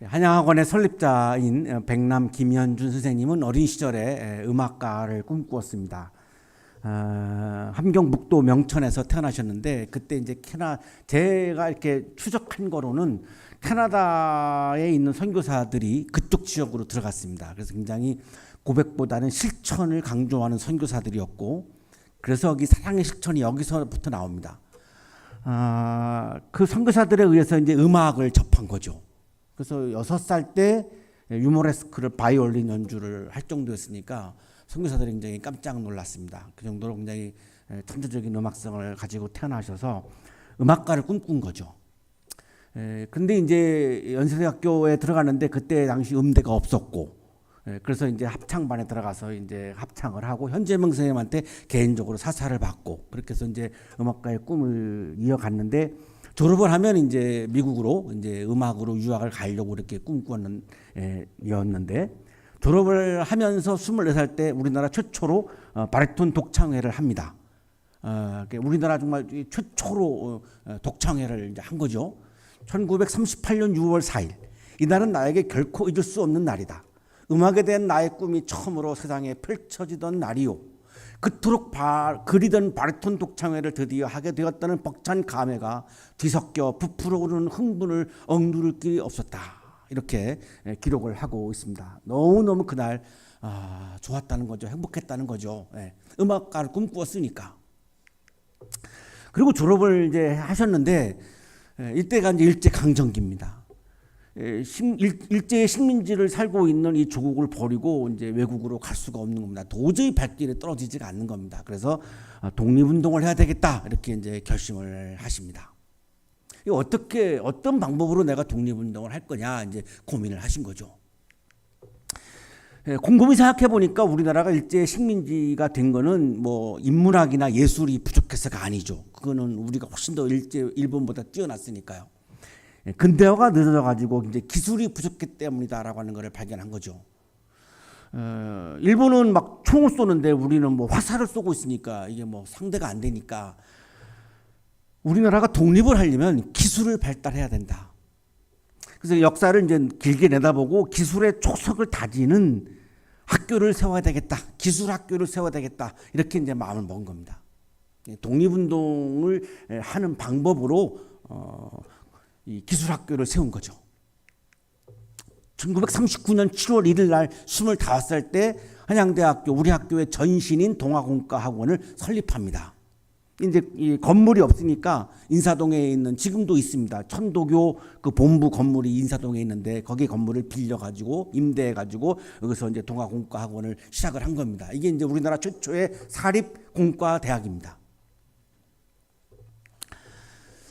한양학원의 설립자인 백남 김현준 선생님은 어린 시절에 음악가를 꿈꾸었습니다. 함경북도 명천에서 태어나셨는데 그때 이제 제가 이렇게 추적한 거로는 캐나다에 있는 선교사들이 그쪽 지역으로 들어갔습니다. 그래서 굉장히 고백보다는 실천을 강조하는 선교사들이었고, 그래서 여기 사랑의 실천이 여기서부터 나옵니다. 그 선교사들에 의해서 이제 음악을 접한 거죠. 그래서 6살 때 유모레스크를 바이올린 연주를 할 정도였으니까 선교사들이 굉장히 깜짝 놀랐습니다. 그 정도로 굉장히 천재적인 음악성을 가지고 태어나셔서 음악가를 꿈꾼 거죠. 근데 이제 연세대학교에 들어갔는데 그때 당시 음대가 없었고, 그래서 이제 합창반에 들어가서 이제 합창을 하고 현재명 선생님한테 개인적으로 사사를 받고, 그렇게 해서 이제 음악가의 꿈을 이어갔는데, 졸업을 하면 이제 미국으로 이제 음악으로 유학을 가려고 이렇게 꿈꾸었는데, 졸업을 하면서 24살 때 우리나라 최초로 바리톤 독창회를 합니다. 우리나라 정말 최초로 독창회를 이제 한 거죠. 1938년 6월 4일. 이날은 나에게 결코 잊을 수 없는 날이다. 음악에 대한 나의 꿈이 처음으로 세상에 펼쳐지던 날이요. 그토록 그리던 바리톤 독창회를 드디어 하게 되었다는 벅찬 감회가 뒤섞여 부풀어 오르는 흥분을 억누를 길이 없었다. 이렇게 기록을 하고 있습니다. 너무너무 그날 좋았다는 거죠. 행복했다는 거죠. 음악가를 꿈꾸었으니까. 그리고 졸업을 이제 하셨는데, 이때가 이제 일제강점기입니다. 일제의 식민지를 살고 있는 이 조국을 버리고 이제 외국으로 갈 수가 없는 겁니다. 도저히 발길에 떨어지지가 않는 겁니다. 그래서 독립운동을 해야 되겠다, 이렇게 이제 결심을 하십니다. 어떤 방법으로 내가 독립운동을 할 거냐 이제 고민을 하신 거죠. 곰곰이 생각해 보니까 우리나라가 일제 식민지가 된 거는 뭐 인문학이나 예술이 부족해서가 아니죠. 그거는 우리가 훨씬 더 일본보다 뛰어났으니까요. 근대화가 늦어져 가지고 이제 기술이 부족했기 때문이다라고 하는 것을 발견한 거죠. 일본은 막 총을 쏘는데 우리는 뭐 화살을 쏘고 있으니까 이게 뭐 상대가 안 되니까, 우리나라가 독립을 하려면 기술을 발달해야 된다. 그래서 역사를 이제 길게 내다보고 기술의 초석을 다지는 학교를 세워야 되겠다. 기술 학교를 세워야 되겠다. 이렇게 이제 마음을 먹은 겁니다. 독립운동을 하는 방법으로 이 기술 학교를 세운 거죠. 1939년 7월 1일 날 25살 때 한양대학교, 우리 학교의 전신인 동아공과학원을 설립합니다. 이제 이 건물이 없으니까 인사동에 있는, 지금도 있습니다, 천도교 그 본부 건물이 인사동에 있는데 거기 건물을 빌려가지고 임대해가지고 여기서 이제 동아공과학원을 시작을 한 겁니다. 이게 이제 우리나라 최초의 사립공과 대학입니다.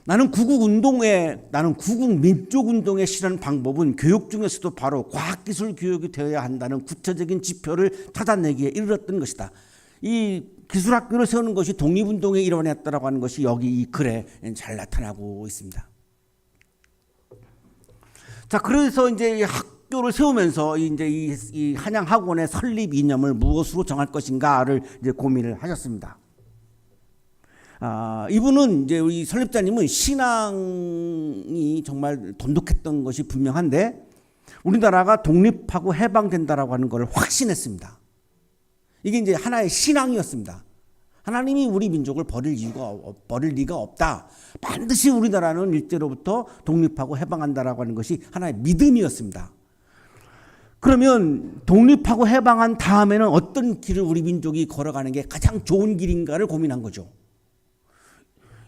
나는 구국민족운동에 실현 방법은 교육 중에서도 바로 과학기술 교육이 되어야 한다는 구체적인 지표를 찾아내기에 이르렀던 것이다. 이 기술학교를 세우는 것이 독립운동의 일환이었다라고 하는 것이 여기 이 글에 잘 나타나고 있습니다. 자, 그래서 이제 이 학교를 세우면서 이제 이 한양학원의 설립 이념을 무엇으로 정할 것인가를 이제 고민을 하셨습니다. 이분은 이제 우리 설립자님은 신앙이 정말 돈독했던 것이 분명한데, 우리나라가 독립하고 해방된다라고 하는 걸 확신했습니다. 이게 이제 하나의 신앙이었습니다. 하나님이 우리 민족을 버릴 리가 없다. 반드시 우리나라는 일제로부터 독립하고 해방한다라고 하는 것이 하나의 믿음이었습니다. 그러면 독립하고 해방한 다음에는 어떤 길을 우리 민족이 걸어가는 게 가장 좋은 길인가를 고민한 거죠.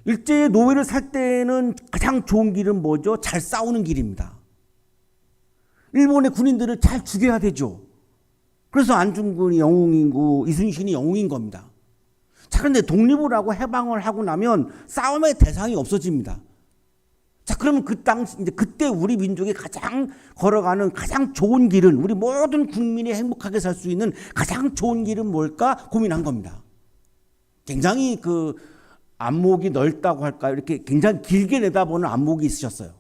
일제의 노예를 살 때는 가장 좋은 길은 뭐죠? 잘 싸우는 길입니다. 일본의 군인들을 잘 죽여야 되죠. 그래서 안중근이 영웅이고 이순신이 영웅인 겁니다. 자, 그런데 독립을 하고 해방을 하고 나면 싸움의 대상이 없어집니다. 자, 그러면 이제 그때 우리 민족이 가장 걸어가는 가장 좋은 길은, 우리 모든 국민이 행복하게 살 수 있는 가장 좋은 길은 뭘까 고민한 겁니다. 굉장히 그 안목이 넓다고 할까요? 이렇게 굉장히 길게 내다보는 안목이 있으셨어요.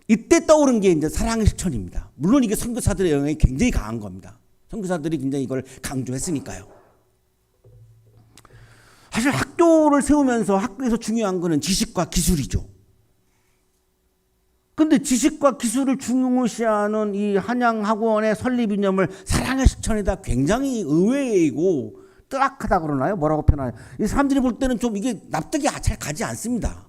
이때 떠오른 게 이제 사랑의 실천입니다. 물론 이게 선교사들의 영향이 굉장히 강한 겁니다. 선교사들이 굉장히 이걸 강조했으니까요. 사실 학교를 세우면서 학교에서 중요한 거는 지식과 기술이죠. 근데 지식과 기술을 중요시하는 이 한양학원의 설립 이념을 사랑의 실천이다. 굉장히 의외이고 뜨악하다 그러나요? 뭐라고 표현하나요? 이 사람들이 볼 때는 좀 이게 납득이 잘 가지 않습니다.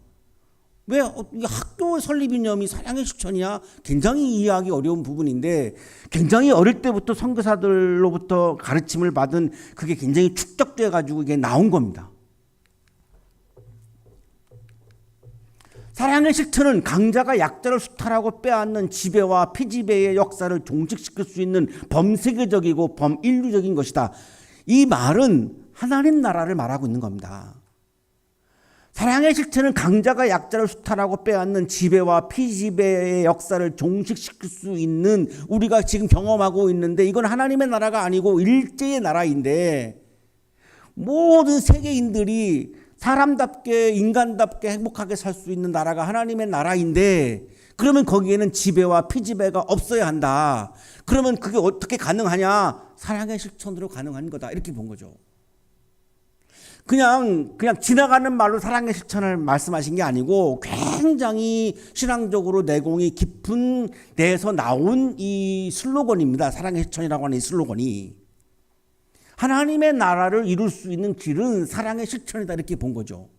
왜 학교의 설립 이념이 사랑의 실천이야? 굉장히 이해하기 어려운 부분인데 굉장히 어릴 때부터 선교사들로부터 가르침을 받은 그게 굉장히 축적돼 가지고 이게 나온 겁니다. 사랑의 실천은 강자가 약자를 수탈하고 빼앗는 지배와 피지배의 역사를 종식시킬 수 있는 범세계적이고 범인류적인 것이다. 이 말은 하나님 나라를 말하고 있는 겁니다. 사랑의 실천은 강자가 약자를 수탈하고 빼앗는 지배와 피지배의 역사를 종식시킬 수 있는 우리가 지금 경험하고 있는데 이건 하나님의 나라가 아니고 일제의 나라인데 모든 세계인들이 사람답게 인간답게 행복하게 살 수 있는 나라가 하나님의 나라인데 그러면 거기에는 지배와 피지배가 없어야 한다. 그러면 그게 어떻게 가능하냐? 사랑의 실천으로 가능한 거다. 이렇게 본 거죠. 그냥 지나가는 말로 사랑의 실천을 말씀하신 게 아니고 굉장히 신앙적으로 내공이 깊은 데에서 나온 이 슬로건입니다. 사랑의 실천이라고 하는 이 슬로건이. 하나님의 나라를 이룰 수 있는 길은 사랑의 실천이다 이렇게 본 거죠.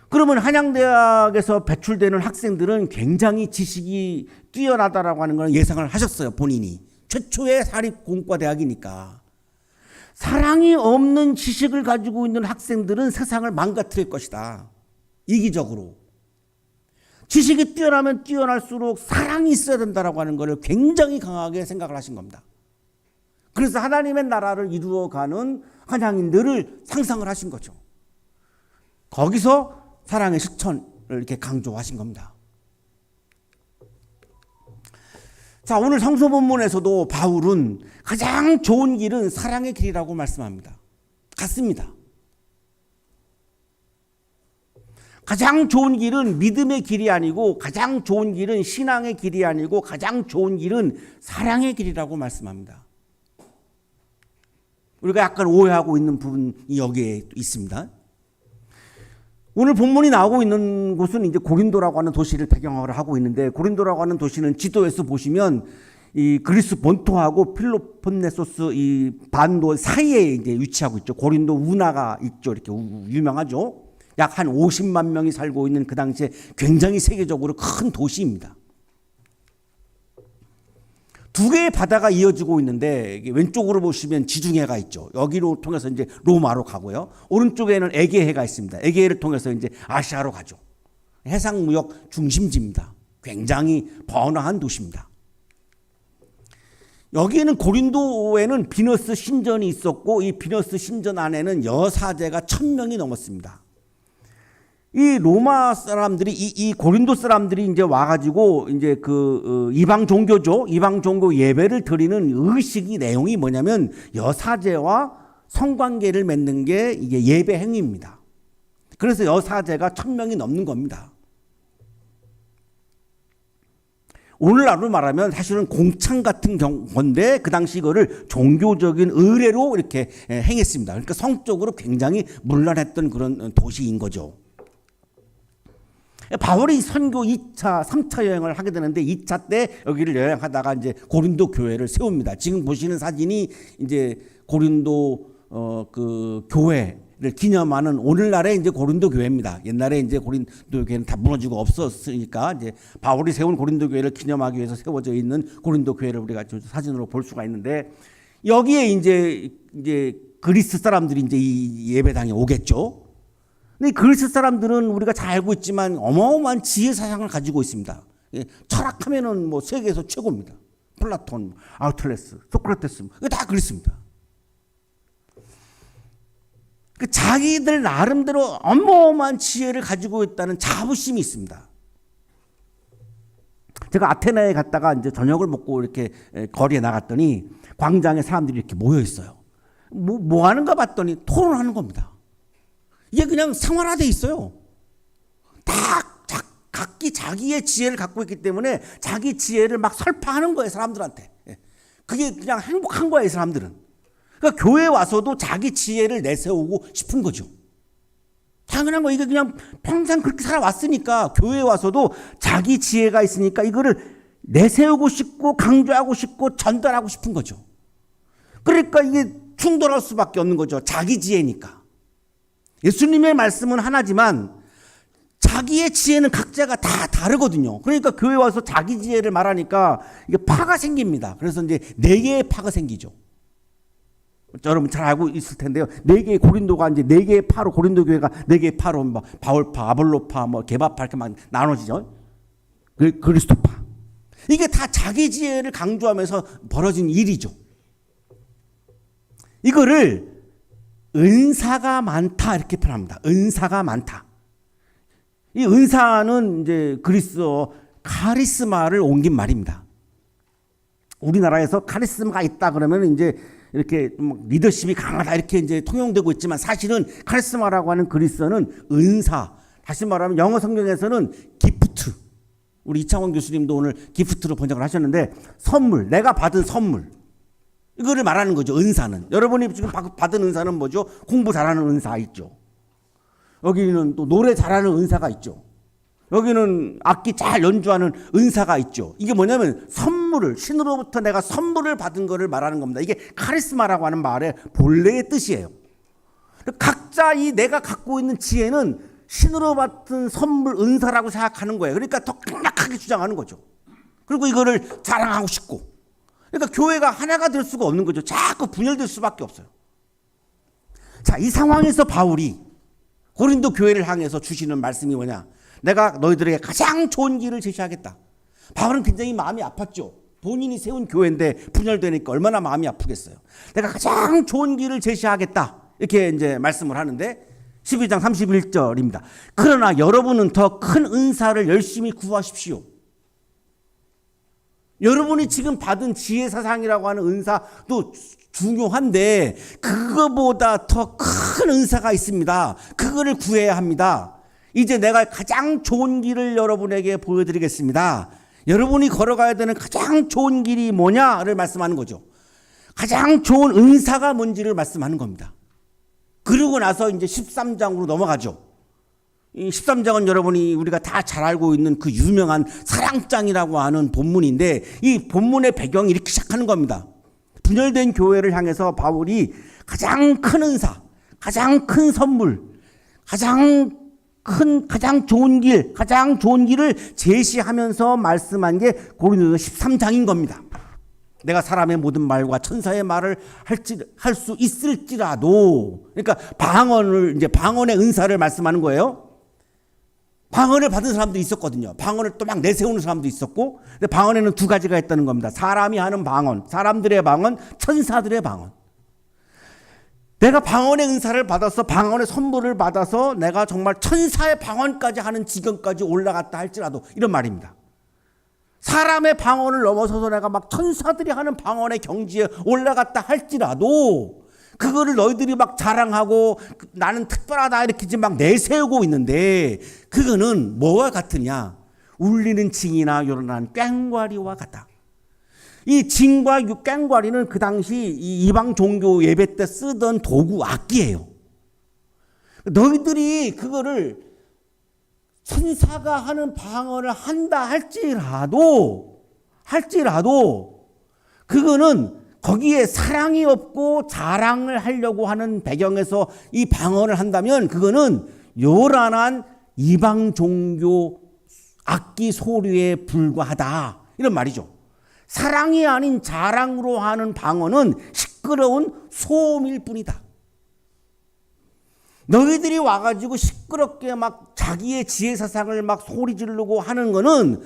그러면 한양대학에서 배출되는 학생들은 굉장히 지식이 뛰어나다라고 하는 걸 예상을 하셨어요. 본인이. 최초의 사립공과대학이니까. 사랑이 없는 지식을 가지고 있는 학생들은 세상을 망가뜨릴 것이다. 이기적으로. 지식이 뛰어나면 뛰어날수록 사랑이 있어야 된다라고 하는 것을 굉장히 강하게 생각을 하신 겁니다. 그래서 하나님의 나라를 이루어가는 한양인들을 상상을 하신 거죠. 거기서 사랑의 실천을 이렇게 강조하신 겁니다. 자, 오늘 성서 본문에서도 바울은 가장 좋은 길은 사랑의 길이라고 말씀합니다. 같습니다. 가장 좋은 길은 믿음의 길이 아니고 가장 좋은 길은 신앙의 길이 아니고 가장 좋은 길은 사랑의 길이라고 말씀합니다. 우리가 약간 오해하고 있는 부분이 여기에 있습니다. 오늘 본문이 나오고 있는 곳은 이제 고린도라고 하는 도시를 배경으로 하고 있는데 고린도라고 하는 도시는 지도에서 보시면 이 그리스 본토하고 필로폰네소스 이 반도 사이에 이제 위치하고 있죠. 고린도 운하가 있죠. 이렇게 유명하죠. 약 한 50만 명이 살고 있는 그 당시에 굉장히 세계적으로 큰 도시입니다. 두 개의 바다가 이어지고 있는데 왼쪽으로 보시면 지중해가 있죠. 여기로 통해서 이제 로마로 가고요. 오른쪽에는 에게해가 있습니다. 에게해를 통해서 이제 아시아로 가죠. 해상 무역 중심지입니다. 굉장히 번화한 도시입니다. 여기에는 고린도에는 비너스 신전이 있었고 이 비너스 신전 안에는 여사제가 1000명이 넘었습니다. 이 로마 사람들이 이 고린도 사람들이 이제 와가지고 이제 그 이방 종교죠. 이방 종교 예배를 드리는 의식이 내용이 뭐냐면 여사제와 성관계를 맺는 게 이게 예배 행위입니다. 그래서 여사제가 1000명이 넘는 겁니다. 오늘날로 말하면 사실은 공창 같은 건데 그 당시 이거를 종교적인 의례로 이렇게 행했습니다. 그러니까 성적으로 굉장히 문란했던 그런 도시인 거죠. 바울이 선교 2차, 3차 여행을 하게 되는데 2차 때 여기를 여행하다가 이제 고린도 교회를 세웁니다. 지금 보시는 사진이 이제 고린도 그 교회를 기념하는 오늘날의 이제 고린도 교회입니다. 옛날에 이제 고린도 교회는 다 무너지고 없었으니까 이제 바울이 세운 고린도 교회를 기념하기 위해서 세워져 있는 고린도 교회를 우리가 사진으로 볼 수가 있는데 여기에 이제 그리스 사람들이 이제 이 예배당에 오겠죠. 근데 그리스 사람들은 우리가 잘 알고 있지만 어마어마한 지혜 사상을 가지고 있습니다. 철학하면은 뭐 세계에서 최고입니다. 플라톤, 아르토텔레스, 소크라테스 이거 다 그리스입니다. 자기들 나름대로 어마어마한 지혜를 가지고 있다는 자부심이 있습니다. 제가 아테네에 갔다가 이제 저녁을 먹고 이렇게 거리에 나갔더니 광장에 사람들이 이렇게 모여 있어요. 뭐 하는가 봤더니 토론하는 겁니다. 이게 그냥 생활화돼 있어요. 다 각기 자기의 지혜를 갖고 있기 때문에 자기 지혜를 막 설파하는 거예요, 사람들한테. 그게 그냥 행복한 거예요, 사람들은. 그러니까 교회에 와서도 자기 지혜를 내세우고 싶은 거죠. 당연한 거. 이게 그냥 평생 그렇게 살아왔으니까 교회에 와서도 자기 지혜가 있으니까 이거를 내세우고 싶고 강조하고 싶고 전달하고 싶은 거죠. 그러니까 이게 충돌할 수밖에 없는 거죠. 자기 지혜니까. 예수님의 말씀은 하나지만 자기의 지혜는 각자가 다 다르거든요. 그러니까 교회 와서 자기 지혜를 말하니까 이게 파가 생깁니다. 그래서 이제 4개의 파가 생기죠. 여러분 잘 알고 있을 텐데요. 4개의 고린도가 이제 4개의 파로, 고린도 교회가 4개의 파로 뭐 바울파, 아볼로파, 뭐 게바파 이렇게 막 나눠지죠. 그리스도파. 이게 다 자기 지혜를 강조하면서 벌어진 일이죠. 이거를 은사가 많다 이렇게 표현합니다. 은사가 많다. 이 은사는 이제 그리스어 카리스마를 옮긴 말입니다. 우리나라에서 카리스마가 있다 그러면 이제 이렇게 리더십이 강하다 이렇게 이제 통용되고 있지만 사실은 카리스마라고 하는 그리스어는 은사. 다시 말하면 영어 성경에서는 기프트. 우리 이창원 교수님도 오늘 기프트로 번역을 하셨는데 선물, 내가 받은 선물. 이거를 말하는 거죠. 은사는. 여러분이 지금 받은 은사는 뭐죠? 공부 잘하는 은사 있죠. 여기는 또 노래 잘하는 은사가 있죠. 여기는 악기 잘 연주하는 은사가 있죠. 이게 뭐냐면 선물을, 신으로부터 내가 선물을 받은 거를 말하는 겁니다. 이게 카리스마라고 하는 말의 본래의 뜻이에요. 각자 이 내가 갖고 있는 지혜는 신으로 받은 선물, 은사라고 생각하는 거예요. 그러니까 더 강력하게 주장하는 거죠. 그리고 이거를 자랑하고 싶고. 그러니까 교회가 하나가 될 수가 없는 거죠. 자꾸 분열될 수밖에 없어요. 자, 이 상황에서 바울이 고린도 교회를 향해서 주시는 말씀이 뭐냐? 내가 너희들에게 가장 좋은 길을 제시하겠다. 바울은 굉장히 마음이 아팠죠. 본인이 세운 교회인데 분열되니까 얼마나 마음이 아프겠어요. 내가 가장 좋은 길을 제시하겠다. 이렇게 이제 말씀을 하는데 12장 31절입니다. 그러나 여러분은 더 큰 은사를 열심히 구하십시오. 여러분이 지금 받은 지혜 사상이라고 하는 은사도 중요한데 그거보다 더 큰 은사가 있습니다. 그거를 구해야 합니다. 이제 내가 가장 좋은 길을 여러분에게 보여드리겠습니다. 여러분이 걸어가야 되는 가장 좋은 길이 뭐냐를 말씀하는 거죠. 가장 좋은 은사가 뭔지를 말씀하는 겁니다. 그러고 나서 이제 13장으로 넘어가죠. 이 13장은 여러분이 우리가 다 잘 알고 있는 그 유명한 사랑장이라고 하는 본문인데 이 본문의 배경이 이렇게 시작하는 겁니다. 분열된 교회를 향해서 바울이 가장 큰 은사, 가장 큰 선물, 가장 좋은 길, 가장 좋은 길을 제시하면서 말씀한 게 고린도서 13장인 겁니다. 내가 사람의 모든 말과 천사의 말을 할 수 있을지라도, 그러니까 방언의 은사를 말씀하는 거예요. 방언을 받은 사람도 있었거든요. 방언을 또 막 내세우는 사람도 있었고, 근데 방언에는 2가지가 있다는 겁니다. 사람이 하는 방언, 사람들의 방언, 천사들의 방언. 내가 방언의 은사를 받아서 방언의 선물을 받아서 내가 정말 천사의 방언까지 하는 지경까지 올라갔다 할지라도 이런 말입니다. 사람의 방언을 넘어서서 내가 막 천사들이 하는 방언의 경지에 올라갔다 할지라도 그거를 너희들이 막 자랑하고 나는 특별하다 이렇게 막 내세우고 있는데 그거는 뭐와 같으냐? 울리는 징이나 요란한 꽹과리와 같다. 이 징과 꽹과리는 그 당시 이 이방 종교 예배 때 쓰던 도구 악기예요. 너희들이 그거를 천사가 하는 방언을 한다 할지라도 그거는 거기에 사랑이 없고 자랑을 하려고 하는 배경에서 이 방언을 한다면 그거는 요란한 이방 종교 악기 소리에 불과하다. 이런 말이죠. 사랑이 아닌 자랑으로 하는 방언은 시끄러운 소음일 뿐이다. 너희들이 와가지고 시끄럽게 막 자기의 지혜 사상을 막 소리 지르고 하는 거는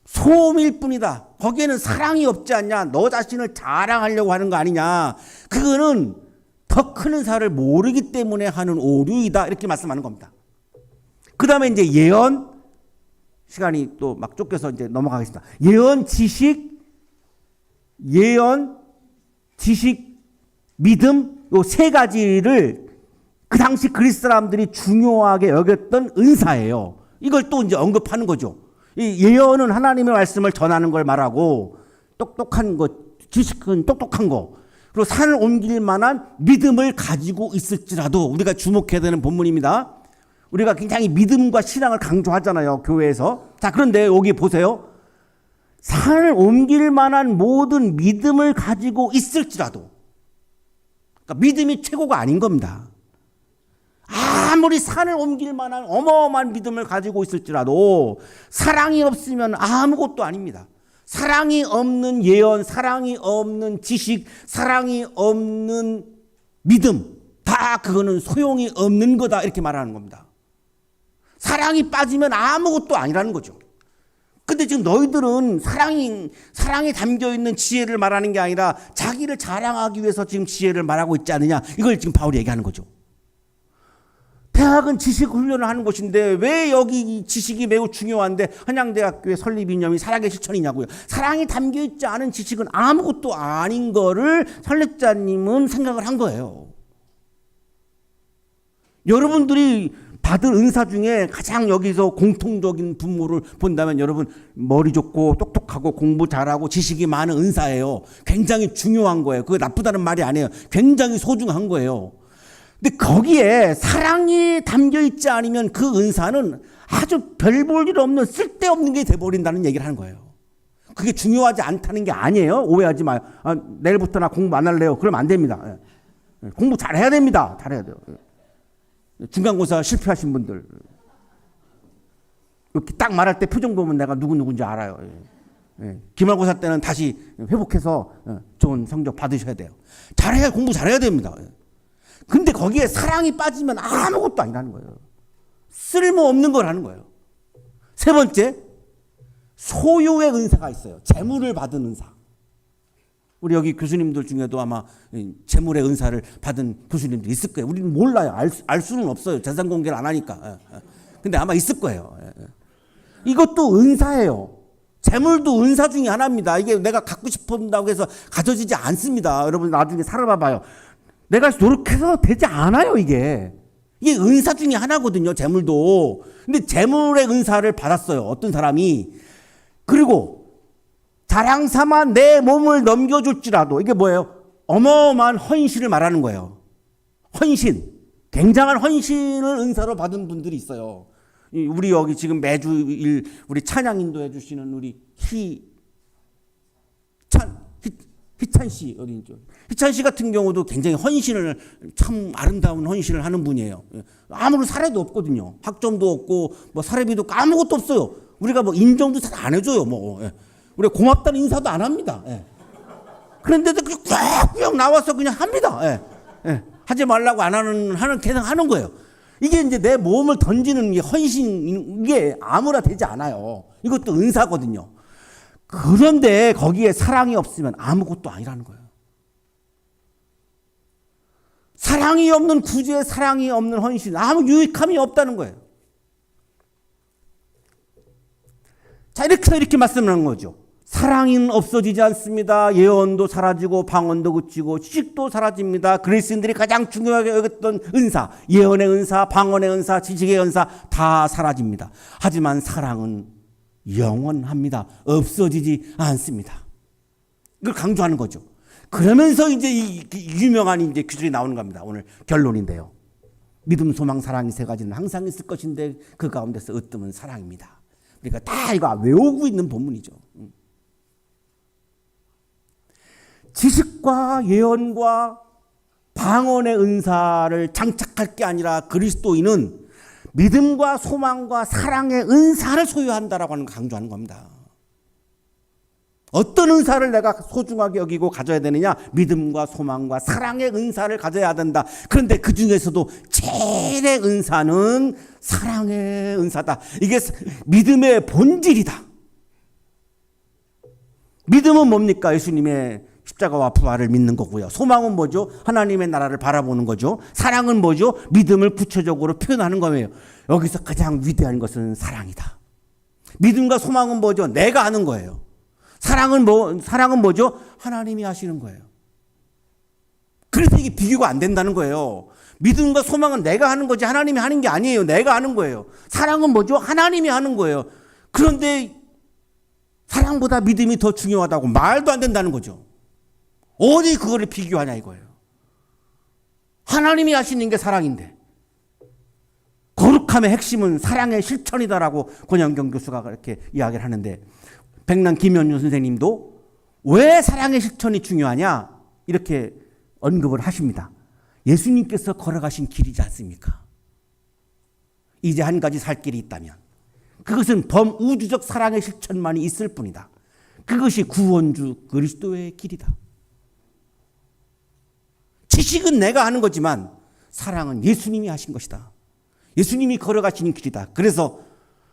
소음일 뿐이다. 거기에는 사랑이 없지 않냐? 너 자신을 자랑하려고 하는 거 아니냐? 그거는 더 큰 은사를 모르기 때문에 하는 오류이다. 이렇게 말씀하는 겁니다. 그 다음에 이제 예언, 시간이 또 막 쫓겨서 이제 넘어가겠습니다. 예언, 지식, 믿음, 요 3가지를 그 당시 그리스 사람들이 중요하게 여겼던 은사예요. 이걸 또 이제 언급하는 거죠. 이 예언은 하나님의 말씀을 전하는 걸 말하고 똑똑한 거, 지식은 똑똑한 거, 그리고 산을 옮길 만한 믿음을 가지고 있을지라도 우리가 주목해야 되는 본문입니다. 우리가 굉장히 믿음과 신앙을 강조하잖아요, 교회에서. 자, 그런데 여기 보세요. 산을 옮길 만한 모든 믿음을 가지고 있을지라도, 그러니까 믿음이 최고가 아닌 겁니다. 아무리 산을 옮길 만한 어마어마한 믿음을 가지고 있을지라도 사랑이 없으면 아무것도 아닙니다. 사랑이 없는 예언, 사랑이 없는 지식, 사랑이 없는 믿음, 다 그거는 소용이 없는 거다, 이렇게 말하는 겁니다. 사랑이 빠지면 아무것도 아니라는 거죠. 근데 지금 너희들은 사랑에 담겨 있는 지혜를 말하는 게 아니라 자기를 자랑하기 위해서 지금 지혜를 말하고 있지 않느냐, 이걸 지금 바울이 얘기하는 거죠. 대학은 지식 훈련을 하는 곳인데 왜 여기 지식이 매우 중요한데 한양대학교의 설립 이념이 사랑의 실천이냐고요. 사랑이 담겨 있지 않은 지식은 아무것도 아닌 거를 설립자님은 생각을 한 거예요. 여러분들이 받을 은사 중에 가장 여기서 공통적인 분모를 본다면 여러분 머리 좋고 똑똑하고 공부 잘하고 지식이 많은 은사예요. 굉장히 중요한 거예요. 그거 나쁘다는 말이 아니에요. 굉장히 소중한 거예요. 근데 거기에 사랑이 담겨 있지 않으면 그 은사는 아주 별 볼 일 없는 쓸데없는 게 돼버린다는 얘기를 하는 거예요. 그게 중요하지 않다는 게 아니에요. 오해하지 마요. 내일부터 나 공부 안 할래요. 그러면 안 됩니다. 공부 잘해야 됩니다. 잘해야 돼요. 중간고사 실패하신 분들 이렇게 딱 말할 때 표정 보면 내가 누군지 알아요. 기말고사 때는 다시 회복해서 좋은 성적 받으셔야 돼요. 공부 잘해야 됩니다. 근데 거기에 사랑이 빠지면 아무것도 아니라는 거예요. 쓸모없는 거라는 거예요. 세 번째, 소유의 은사가 있어요. 재물을 받은 은사. 우리 여기 교수님들 중에도 아마 재물의 은사를 받은 교수님들이 있을 거예요. 우리는 몰라요. 알 수는 없어요. 재산 공개를 안 하니까. 근데 아마 있을 거예요. 이것도 은사예요. 재물도 은사 중에 하나입니다. 이게 내가 갖고 싶은다고 해서 가져지지 않습니다. 여러분 나중에 살아봐봐요. 내가 노력해서 되지 않아요, 이게. 이게 은사 중에 하나거든요, 재물도. 근데 재물의 은사를 받았어요, 어떤 사람이. 그리고 자랑 삼아 내 몸을 넘겨줄지라도, 이게 뭐예요? 어마어마한 헌신을 말하는 거예요. 헌신. 굉장한 헌신을 은사로 받은 분들이 있어요. 우리 여기 지금 매주일 우리 찬양 인도해 주시는 우리 희찬 씨, 어디 있죠? 희찬 씨 같은 경우도 굉장히 참 아름다운 헌신을 하는 분이에요. 아무런 사례도 없거든요. 학점도 없고, 뭐 사례비도 아무것도 없어요. 우리가 뭐 인정도 잘 안 해줘요, 뭐. 우리가 고맙다는 인사도 안 합니다. 그런데도 꾹꾹 나와서 그냥 합니다. 하지 말라고 안 계속 하는 거예요. 이게 이제 내 몸을 던지는 헌신, 이게 아무나 되지 않아요. 이것도 은사거든요. 그런데 거기에 사랑이 없으면 아무것도 아니라는 거예요. 사랑이 없는 구제에 사랑이 없는 헌신, 아무 유익함이 없다는 거예요. 자, 이렇게 말씀하는 거죠. 사랑은 없어지지 않습니다. 예언도 사라지고 방언도 그치고 지식도 사라집니다. 그리스인들이 가장 중요하게 여겼던 은사, 예언의 은사, 방언의 은사, 지식의 은사 다 사라집니다. 하지만 사랑은 영원합니다. 없어지지 않습니다. 이걸 강조하는 거죠. 그러면서 이제 이 유명한 이제 구절이 나오는 겁니다. 오늘 결론인데요. 믿음, 소망, 사랑이 세 가지는 항상 있을 것인데 그 가운데서 으뜸은 사랑입니다. 그러니까 다 이거 외우고 있는 본문이죠. 지식과 예언과 방언의 은사를 장착할 게 아니라 그리스도인은 믿음과 소망과 사랑의 은사를 소유한다라고 하는 걸 강조하는 겁니다. 어떤 은사를 내가 소중하게 여기고 가져야 되느냐? 믿음과 소망과 사랑의 은사를 가져야 된다. 그런데 그 중에서도 제일의 은사는 사랑의 은사다. 이게 믿음의 본질이다. 믿음은 뭡니까? 예수님의 십자가와 부활을 믿는 거고요. 소망은 뭐죠? 하나님의 나라를 바라보는 거죠. 사랑은 뭐죠? 믿음을 구체적으로 표현하는 거예요. 여기서 가장 위대한 것은 사랑이다. 믿음과 소망은 뭐죠? 내가 하는 거예요. 사랑은 뭐죠? 하나님이 하시는 거예요. 그래서 이게 비교가 안 된다는 거예요. 믿음과 소망은 내가 하는 거지 하나님이 하는 게 아니에요. 내가 하는 거예요. 사랑은 뭐죠? 하나님이 하는 거예요. 그런데 사랑보다 믿음이 더 중요하다고 말도 안 된다는 거죠. 어디 그거를 비교하냐 이거예요. 하나님이 하시는 게 사랑인데, 거룩한 거룩함의 핵심은 사랑의 실천이다라고 권영경 교수가 그렇게 이야기를 하는데, 백남 김현주 선생님도 왜 사랑의 실천이 중요하냐 이렇게 언급을 하십니다. 예수님께서 걸어가신 길이지 않습니까? 이제 한 가지 살 길이 있다면 그것은 범우주적 사랑의 실천만이 있을 뿐이다. 그것이 구원주 그리스도의 길이다. 지식은 내가 하는 거지만 사랑은 예수님이 하신 것이다. 예수님이 걸어가시는 길이다. 그래서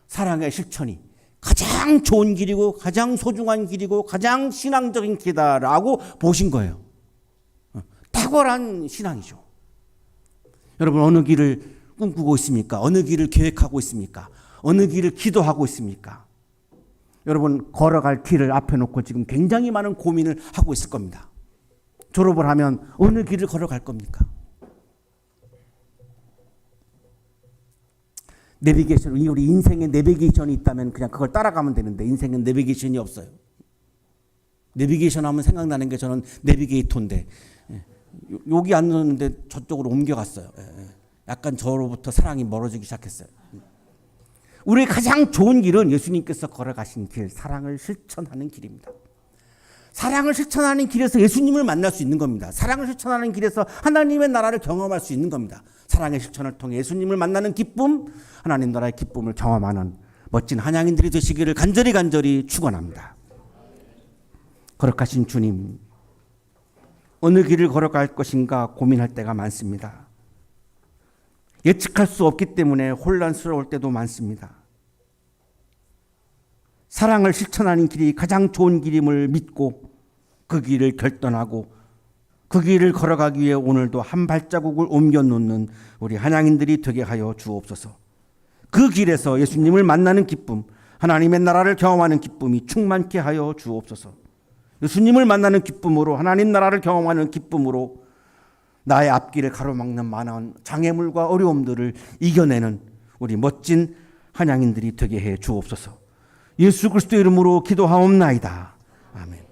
사랑의 실천이 가장 좋은 길이고 가장 소중한 길이고 가장 신앙적인 길이다라고 보신 거예요. 탁월한 신앙이죠. 여러분, 어느 길을 꿈꾸고 있습니까? 어느 길을 계획하고 있습니까? 어느 길을 기도하고 있습니까? 여러분, 걸어갈 길을 앞에 놓고 지금 굉장히 많은 고민을 하고 있을 겁니다. 졸업을 하면 어느 길을 걸어갈 겁니까? 내비게이션, 우리 인생에 내비게이션이 있다면 그냥 그걸 따라가면 되는데 인생엔 내비게이션이 없어요. 내비게이션 하면 생각나는 게 저는 내비게이터인데 여기 앉았는데 저쪽으로 옮겨갔어요. 약간 저로부터 사랑이 멀어지기 시작했어요. 우리의 가장 좋은 길은 예수님께서 걸어가신 길, 사랑을 실천하는 길입니다. 사랑을 실천하는 길에서 예수님을 만날 수 있는 겁니다. 사랑을 실천하는 길에서 하나님의 나라를 경험할 수 있는 겁니다. 사랑의 실천을 통해 예수님을 만나는 기쁨, 하나님 나라의 기쁨을 경험하는 멋진 한양인들이 되시기를 간절히 축원합니다. 거룩하신 주님, 어느 길을 걸어갈 것인가 고민할 때가 많습니다. 예측할 수 없기 때문에 혼란스러울 때도 많습니다. 사랑을 실천하는 길이 가장 좋은 길임을 믿고 그 길을 결단하고 그 길을 걸어가기 위해 오늘도 한 발자국을 옮겨놓는 우리 한양인들이 되게 하여 주옵소서. 그 길에서 예수님을 만나는 기쁨, 하나님의 나라를 경험하는 기쁨이 충만케 하여 주옵소서. 예수님을 만나는 기쁨으로, 하나님 나라를 경험하는 기쁨으로 나의 앞길을 가로막는 많은 장애물과 어려움들을 이겨내는 우리 멋진 한양인들이 되게 해 주옵소서. 예수 그리스도 이름으로 기도하옵나이다. 아멘.